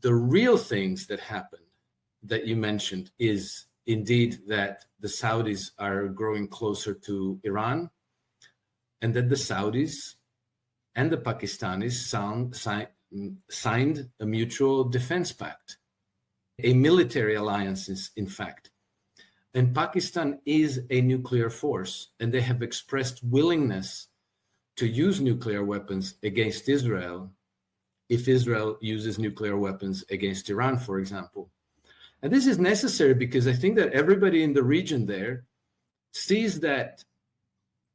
The real things that happened that you mentioned is indeed that the Saudis are growing closer to Iran, and that the Saudis and the Pakistanis signed a mutual defense pact, a military alliance, in fact. And Pakistan is a nuclear force, and they have expressed willingness to use nuclear weapons against Israel if Israel uses nuclear weapons against Iran, for example. And this is necessary because I think that everybody in the region there sees that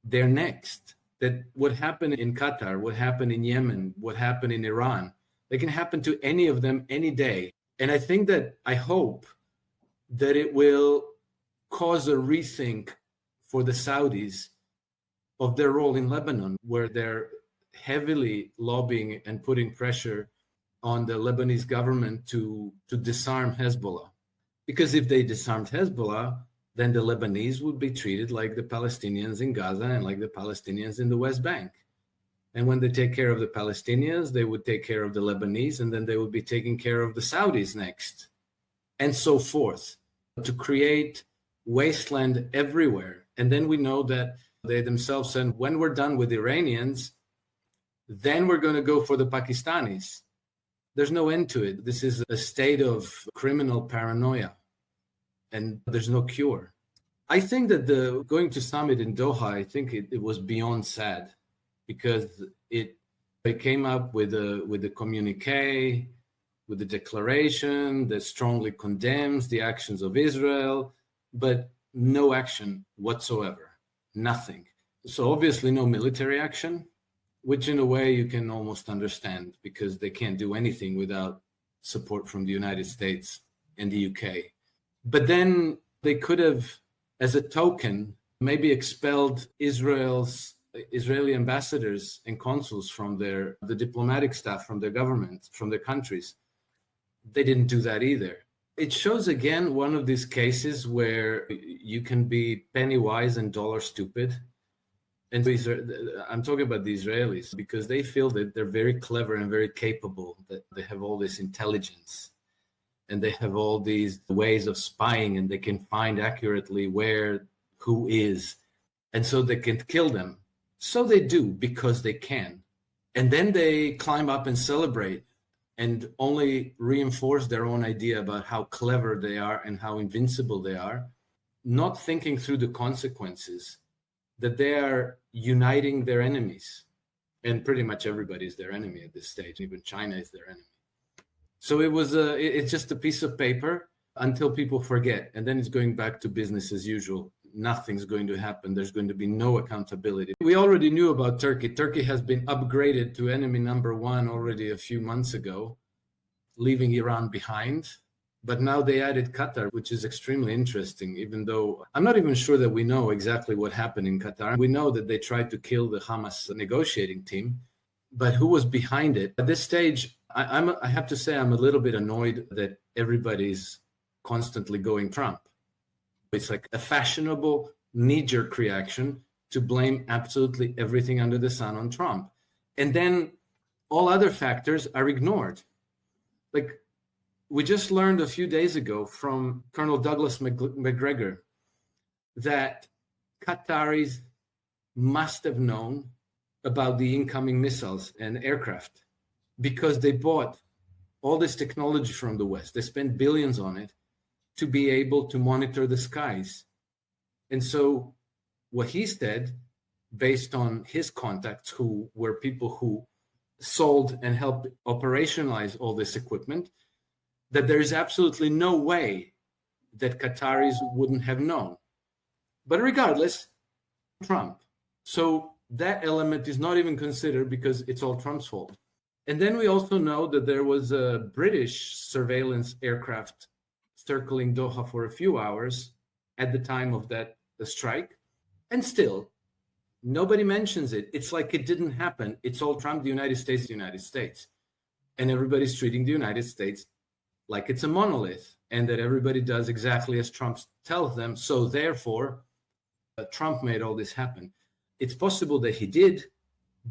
they're next, that what happened in Qatar, what happened in Yemen, what happened in Iran, they can happen to any of them any day. And I think that I hope that it will cause a rethink for the Saudis of their role in Lebanon, where they're heavily lobbying and putting pressure on the Lebanese government to disarm Hezbollah. Because if they disarmed Hezbollah, then the Lebanese would be treated like the Palestinians in Gaza and like the Palestinians in the West Bank. And when they take care of the Palestinians, they would take care of the Lebanese, and then they would be taking care of the Saudis next, and so forth, to create wasteland everywhere. And then we know that they themselves said, when we're done with Iranians, then we're going to go for the Pakistanis. There's no end to it. This is a state of criminal paranoia, and there's no cure. I think that the going to summit in Doha, I think it was beyond sad, because it came up with a communique, with a declaration that strongly condemns the actions of Israel, but no action whatsoever, nothing. So obviously no military action, which in a way you can almost understand, because they can't do anything without support from the United States and the UK. But then they could have, as a token, maybe expelled Israeli ambassadors and consuls from the diplomatic staff, from their government, from their countries. They didn't do that either. It shows again one of these cases where you can be penny wise and dollar stupid. And I'm talking about the Israelis, because they feel that they're very clever and very capable, that they have all this intelligence and they have all these ways of spying, and they can find accurately who is, and so they can kill them. So they do, because they can. And then they climb up and celebrate and only reinforce their own idea about how clever they are and how invincible they are, not thinking through the consequences, that they are uniting their enemies. And pretty much everybody is their enemy at this stage. Even China is their enemy. So it's just a piece of paper until people forget. And then it's going back to business as usual. Nothing's going to happen. There's going to be no accountability. We already knew about Turkey. Turkey has been upgraded to enemy number one already a few months ago, leaving Iran behind. But now they added Qatar, which is extremely interesting, even though I'm not even sure that we know exactly what happened in Qatar. We know that they tried to kill the Hamas negotiating team, but who was behind it? At this stage, I have to say I'm a little bit annoyed that everybody's constantly going Trump. It's like a fashionable knee-jerk reaction to blame absolutely everything under the sun on Trump. And then all other factors are ignored. Like, we just learned a few days ago from Colonel Douglas McGregor that Qataris must have known about the incoming missiles and aircraft, because they bought all this technology from the West. They spent billions on it to be able to monitor the skies. And so what he said, based on his contacts, who were people who sold and helped operationalize all this equipment, that there is absolutely no way that Qataris wouldn't have known. But regardless, Trump. So that element is not even considered, because it's all Trump's fault. And then we also know that there was a British surveillance aircraft circling Doha for a few hours at the time of the strike. And still, nobody mentions it. It's like it didn't happen. It's all Trump, the United States, the United States. And everybody's treating the United States like it's a monolith, and that everybody does exactly as Trump tells them. So therefore, Trump made all this happen. It's possible that he did,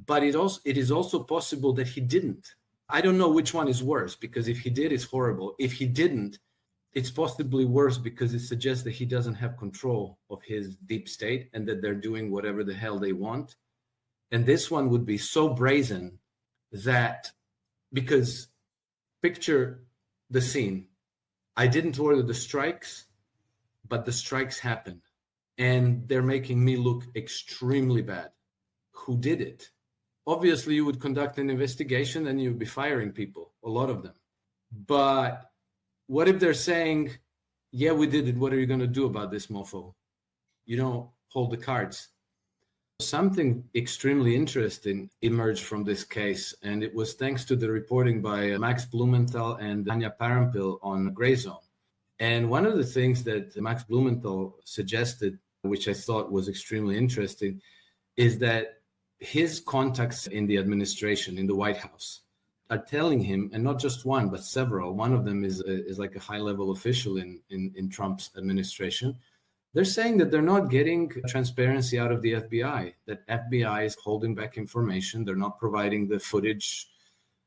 but it is also possible that he didn't. I don't know which one is worse, because if he did, it's horrible. If he didn't, it's possibly worse because it suggests that he doesn't have control of his deep state and that they're doing whatever the hell they want. And this one would be so brazen that, because picture the scene. I didn't order the strikes, but the strikes happened. And they're making me look extremely bad. Who did it? Obviously, you would conduct an investigation and you'd be firing people, a lot of them. But what if they're saying, yeah, we did it. What are you going to do about this, mofo? You don't hold the cards. Something extremely interesting emerged from this case, and it was thanks to the reporting by Max Blumenthal and Anya Parampil on Gray Zone. And one of the things that Max Blumenthal suggested, which I thought was extremely interesting, is that his contacts in the administration, in the White House, are telling him, and not just one, but several. One of them is like a high-level official in Trump's administration. They're saying that they're not getting transparency out of the FBI, that FBI is holding back information. They're not providing the footage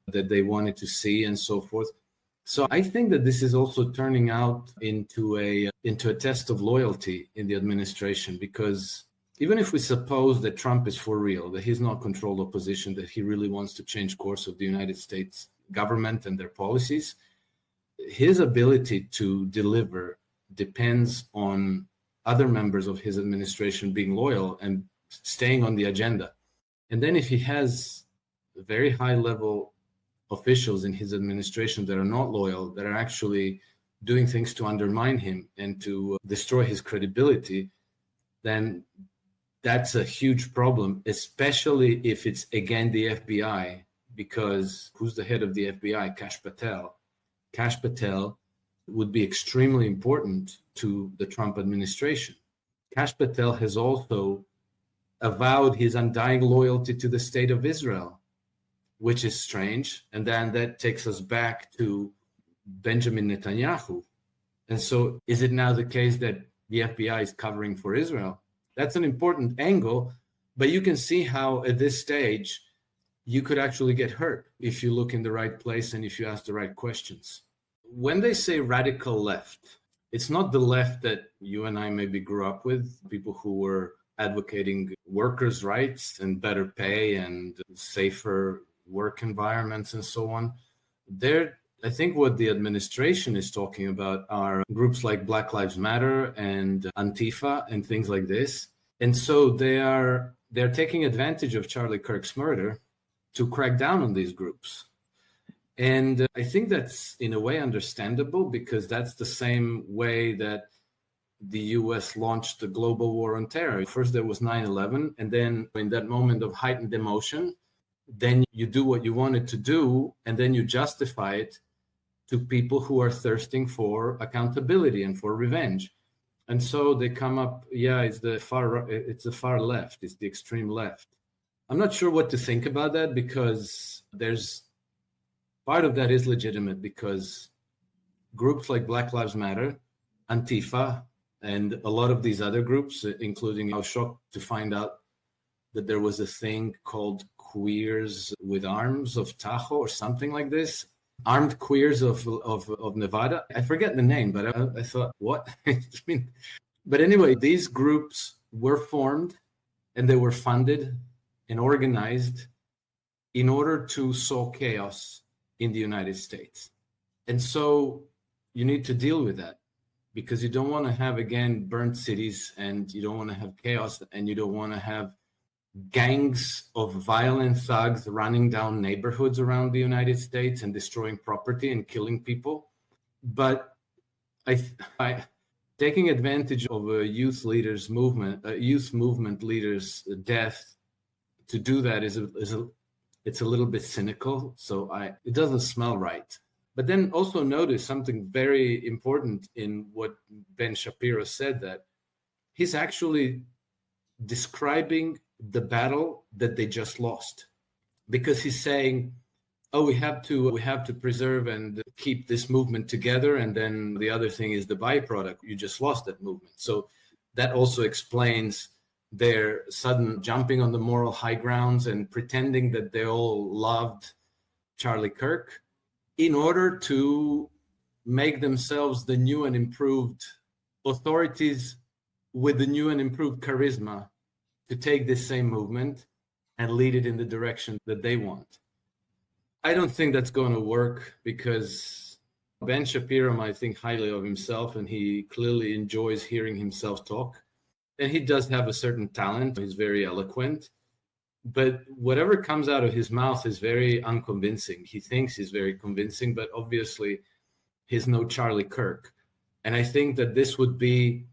that they wanted to see and so forth. So I think that this is also turning out into a test of loyalty in the administration, because even if we suppose that Trump is for real, that he's not controlled opposition, that he really wants to change course of the United States government and their policies, his ability to deliver depends on other members of his administration being loyal and staying on the agenda. And then if he has very high-level officials in his administration that are not loyal, that are actually doing things to undermine him and to destroy his credibility, then that's a huge problem, especially if it's, again, the FBI, because who's the head of the FBI? Kash Patel. Kash Patel would be extremely important to the Trump administration. Kash Patel has also avowed his undying loyalty to the state of Israel, which is strange. And then that takes us back to Benjamin Netanyahu. And so is it now the case that the FBI is covering for Israel? That's an important angle, but you can see how at this stage you could actually get hurt if you look in the right place and if you ask the right questions. When they say radical left, it's not the left that you and I maybe grew up with, people who were advocating workers' rights and better pay and safer work environments and so on. I think what the administration is talking about are groups like Black Lives Matter and Antifa and things like this. And so they're taking advantage of Charlie Kirk's murder to crack down on these groups. And I think that's in a way understandable, because that's the same way that the US launched the global war on terror. First there was 9/11, and then in that moment of heightened emotion, then you do what you wanted to do, and then you justify it to people who are thirsting for accountability and for revenge. And so they come up, it's the far left, it's the extreme left. I'm not sure what to think about that, because there's part of that is legitimate, because groups like Black Lives Matter, Antifa, and a lot of these other groups, including, I was shocked to find out that there was a thing called Queers with Arms of Tahoe or something like this. Armed Queers of Nevada. I forget the name, but I thought, what? But anyway, these groups were formed and they were funded and organized in order to sow chaos in the United States. And so you need to deal with that, because you don't want to have, again, burnt cities, and you don't want to have chaos, and you don't want to have gangs of violent thugs running down neighborhoods around the United States and destroying property and killing people. But I taking advantage of a youth movement leader's death to do that it's a little bit cynical. So it doesn't smell right. But then also notice something very important in what Ben Shapiro said, that he's actually describing the battle that they just lost, because he's saying, we have to preserve and keep this movement together, and then the other thing is the byproduct. You just lost that movement. So that also explains their sudden jumping on the moral high grounds and pretending that they all loved Charlie Kirk in order to make themselves the new and improved authorities with the new and improved charisma to take this same movement and lead it in the direction that they want. I don't think that's going to work because Ben Shapiro might think highly of himself, and he clearly enjoys hearing himself talk. And he does have a certain talent. He's very eloquent. But whatever comes out of his mouth is very unconvincing. He thinks he's very convincing, but obviously he's no Charlie Kirk. And I think that this would be,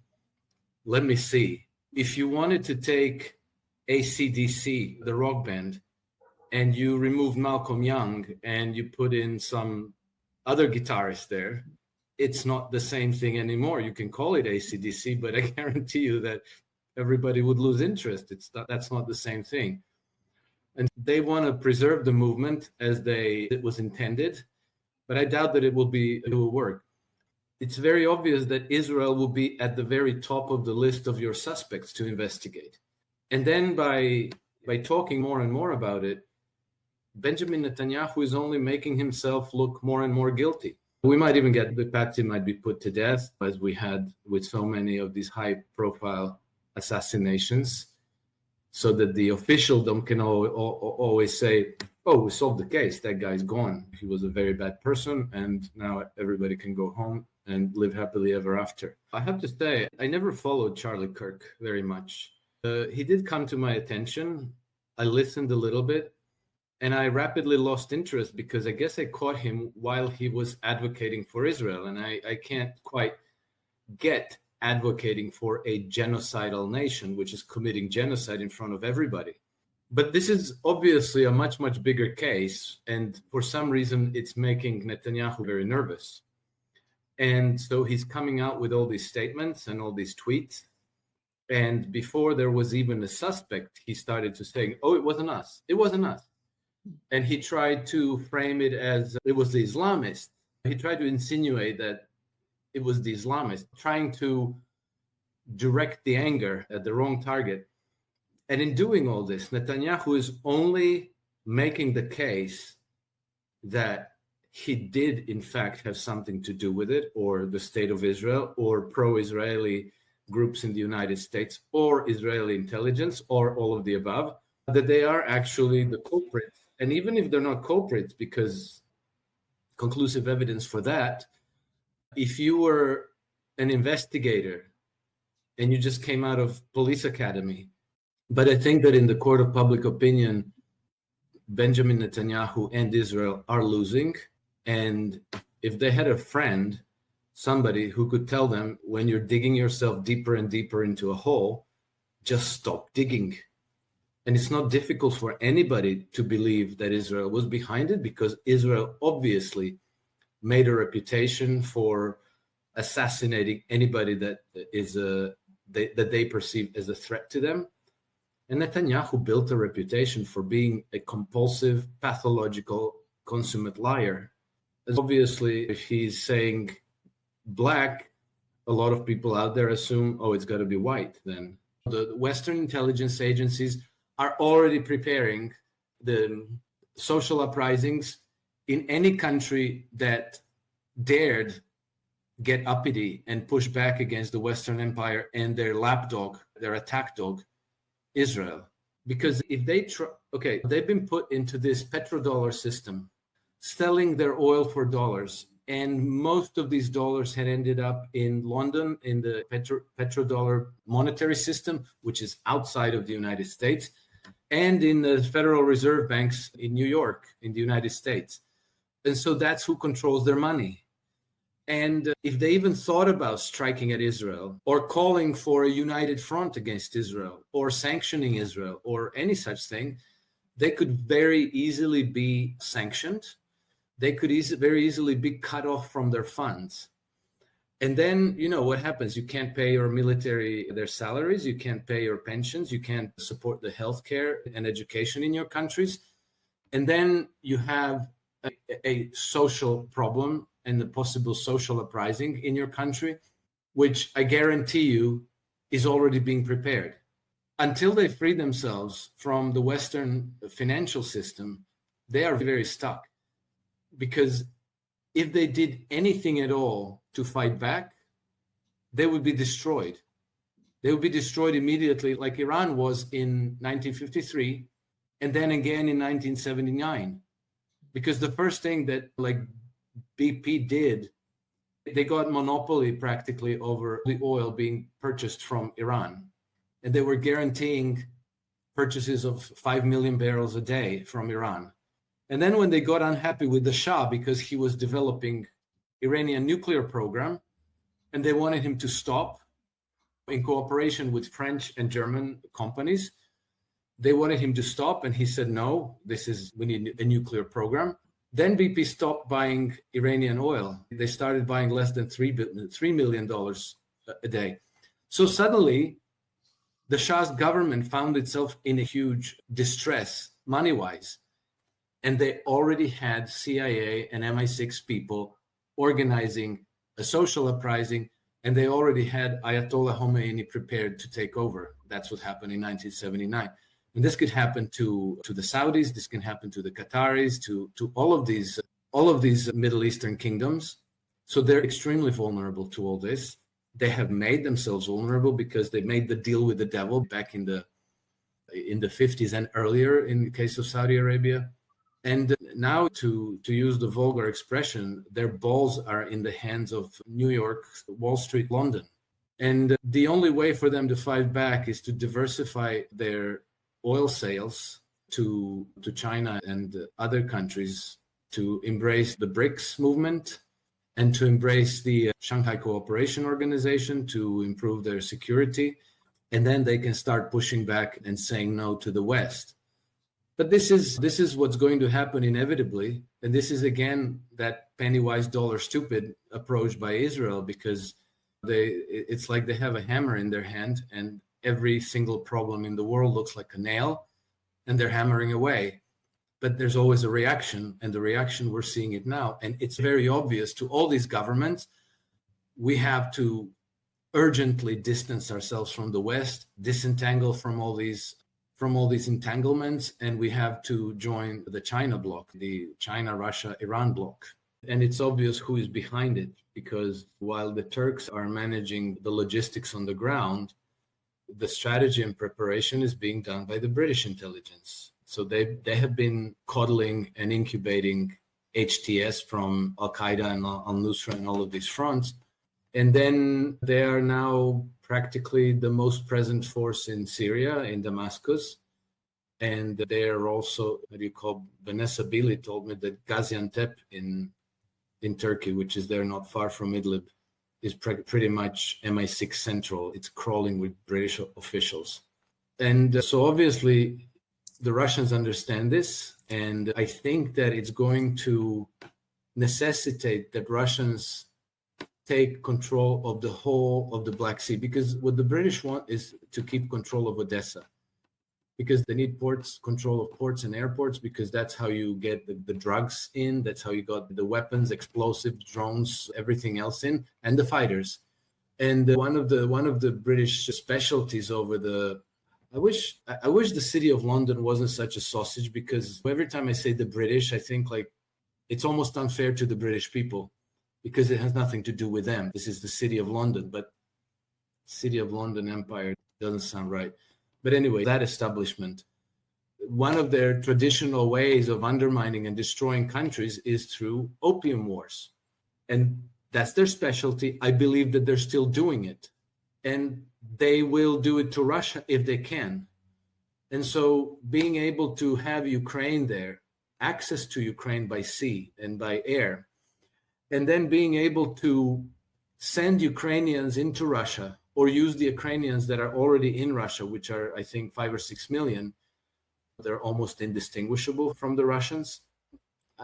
let me see, if you wanted to take AC/DC, the rock band, and you removed Malcolm Young and you put in some other guitarist there, it's not the same thing anymore. You can call it AC/DC, but I guarantee you that everybody would lose interest. That's not the same thing. And they want to preserve the movement as it was intended, but I doubt that it will work. It's very obvious that Israel will be at the very top of the list of your suspects to investigate. And then by talking more and more about it, Benjamin Netanyahu is only making himself look more and more guilty. We might even get the Patsy might be put to death, as we had with so many of these high-profile assassinations, so that the officialdom can always say, oh, we solved the case, that guy's gone. He was a very bad person, and now everybody can go home and live happily ever after. I have to say, I never followed Charlie Kirk very much. He did come to my attention. I listened a little bit, and I rapidly lost interest because I guess I caught him while he was advocating for Israel, and I can't quite get advocating for a genocidal nation, which is committing genocide in front of everybody. But this is obviously a much, much bigger case. And for some reason, it's making Netanyahu very nervous. And so he's coming out with all these statements and all these tweets. And before there was even a suspect, he started to say, oh, it wasn't us. It wasn't us. And he tried to frame it as it was the Islamists. He tried to insinuate that it was the Islamists, trying to direct the anger at the wrong target. And in doing all this, Netanyahu is only making the case that he did, in fact, have something to do with it, or the state of Israel, or pro-Israeli groups in the United States, or Israeli intelligence, or all of the above, that they are actually the culprits. And even if they're not culprits, because conclusive evidence for that, if you were an investigator and you just came out of police academy, but I think that in the court of public opinion, Benjamin Netanyahu and Israel are losing. And if they had a friend, somebody who could tell them, when you're digging yourself deeper and deeper into a hole, just stop digging. And it's not difficult for anybody to believe that Israel was behind it, because Israel obviously made a reputation for assassinating anybody that they perceive as a threat to them. And Netanyahu built a reputation for being a compulsive, pathological, consummate liar. As obviously, if he's saying black, a lot of people out there assume, oh, it's got to be white then. The Western intelligence agencies are already preparing the social uprisings in any country that dared get uppity and push back against the Western Empire and their lapdog, their attack dog, Israel. Because if they've been put into this petrodollar system, selling their oil for dollars, and most of these dollars had ended up in London in the petrodollar monetary system, which is outside of the United States, and in the Federal Reserve banks in New York, in the United States. And so that's who controls their money. And if they even thought about striking at Israel or calling for a united front against Israel or sanctioning Israel or any such thing, they could very easily be sanctioned. They could very easily be cut off from their funds. And then, you know, what happens? You can't pay your military their salaries. You can't pay your pensions. You can't support the healthcare and education in your countries. And then you have a social problem and the possible social uprising in your country, which I guarantee you is already being prepared. Until they free themselves from the Western financial system, they are very stuck. because if they did anything at all to fight back, they would be destroyed. They would be destroyed immediately, like Iran was in 1953, and then again in 1979. Because the first thing that like BP did, they got monopoly practically over the oil being purchased from Iran. And they were guaranteeing purchases of 5 million barrels a day from Iran. And then when they got unhappy with the Shah because he was developing Iranian nuclear program, and they wanted him to stop in cooperation with French and German companies, they wanted him to stop, and he said, no, we need a nuclear program. Then BP stopped buying Iranian oil. They started buying less than $3 million a day. So suddenly, the Shah's government found itself in a huge distress, money-wise. And they already had CIA and MI6 people organizing a social uprising, and they already had Ayatollah Khomeini prepared to take over. That's what happened in 1979. And this could happen to the Saudis, this can happen to the Qataris, to all of these Middle Eastern kingdoms. So they're extremely vulnerable to all this. They have made themselves vulnerable because they made the deal with the devil back in the 50s and earlier in the case of Saudi Arabia. And now, to use the vulgar expression, their balls are in the hands of New York, Wall Street, London. And the only way for them to fight back is to diversify their oil sales to China and other countries, to embrace the BRICS movement and to embrace the Shanghai Cooperation Organization to improve their security. And then they can start pushing back and saying no to the West. But this is what's going to happen inevitably. And this is, again, that penny wise, dollar stupid approach by Israel, because it's like they have a hammer in their hand and every single problem in the world looks like a nail and they're hammering away. But there's always a reaction, and the reaction, we're seeing it now. And it's very obvious to all these governments, we have to urgently distance ourselves from the West, disentangle from all these entanglements, and we have to join the China bloc, the China, Russia, Iran bloc. And it's obvious who is behind it, because while the Turks are managing the logistics on the ground, the strategy and preparation is being done by the British intelligence. So they have been coddling and incubating HTS from Al-Qaeda and Al-Nusra and all of these fronts. And then they are now practically the most present force in Syria, in Damascus. And they are also, Vanessa Bili told me that Gaziantep in Turkey, which is there not far from Idlib, is pretty much MI6 central. It's crawling with British officials. And so obviously the Russians understand this. And I think that it's going to necessitate that Russians take control of the whole of the Black Sea, because what the British want is to keep control of Odessa, because they need control of ports and airports, because that's how you get the drugs in, that's how you got the weapons, explosives, drones, everything else in, and the fighters. And one of the British specialties over I wish the city of London wasn't such a sausage, because every time I say the British, I think like it's almost unfair to the British people, because it has nothing to do with them. This is the City of London, but City of London Empire doesn't sound right. But anyway, that establishment, one of their traditional ways of undermining and destroying countries is through opium wars. And that's their specialty. I believe that they're still doing it. And they will do it to Russia if they can. And so being able to have Ukraine there, access to Ukraine by sea and by air, and then being able to send Ukrainians into Russia, or use the Ukrainians that are already in Russia, which are, I think, 5 or 6 million. They're almost indistinguishable from the Russians.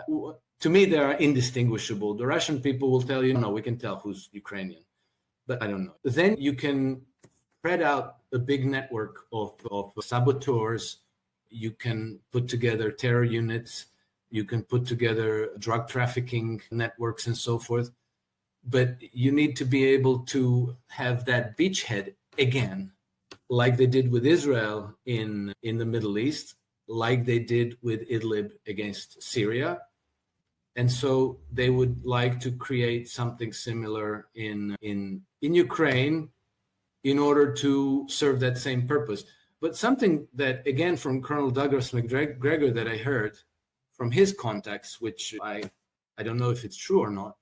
To me, they are indistinguishable. The Russian people will tell you, no, we can tell who's Ukrainian, but I don't know. Then you can spread out a big network of saboteurs. You can put together terror units. You can put together drug trafficking networks and so forth. But you need to be able to have that beachhead again, like they did with Israel in the Middle East, like they did with Idlib against Syria. And so they would like to create something similar in Ukraine in order to serve that same purpose. But something that, again, from Colonel Douglas McGregor that I heard from his contacts, which I don't know if it's true or not,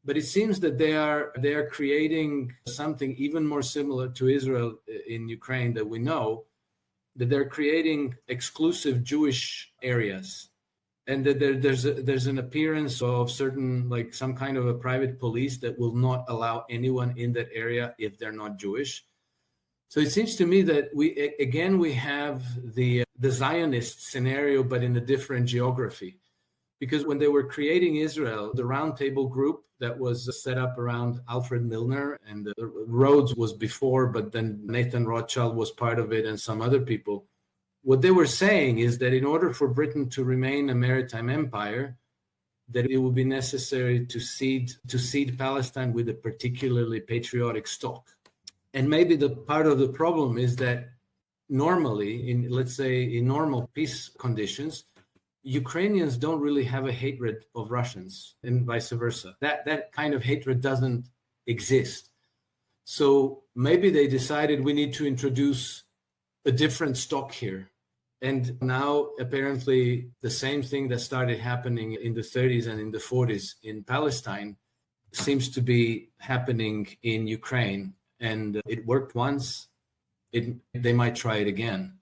but it seems that they are creating something even more similar to Israel in Ukraine that we know, that they're creating exclusive Jewish areas, and that there's an appearance of certain, like some kind of a private police that will not allow anyone in that area if they're not Jewish. So it seems to me that we have the Zionist scenario, but in a different geography. Because when they were creating Israel, the Round Table Group that was set up around Alfred Milner, and Rhodes was before, but then Nathan Rothschild was part of it and some other people. What they were saying is that in order for Britain to remain a maritime empire, that it would be necessary to seed Palestine with a particularly patriotic stock. And maybe the part of the problem is that normally, let's say in normal peace conditions, Ukrainians don't really have a hatred of Russians and vice versa. That kind of hatred doesn't exist. So maybe they decided we need to introduce a different stock here. And now apparently the same thing that started happening in the 30s and in the 40s in Palestine seems to be happening in Ukraine. And it worked once. They might try it again.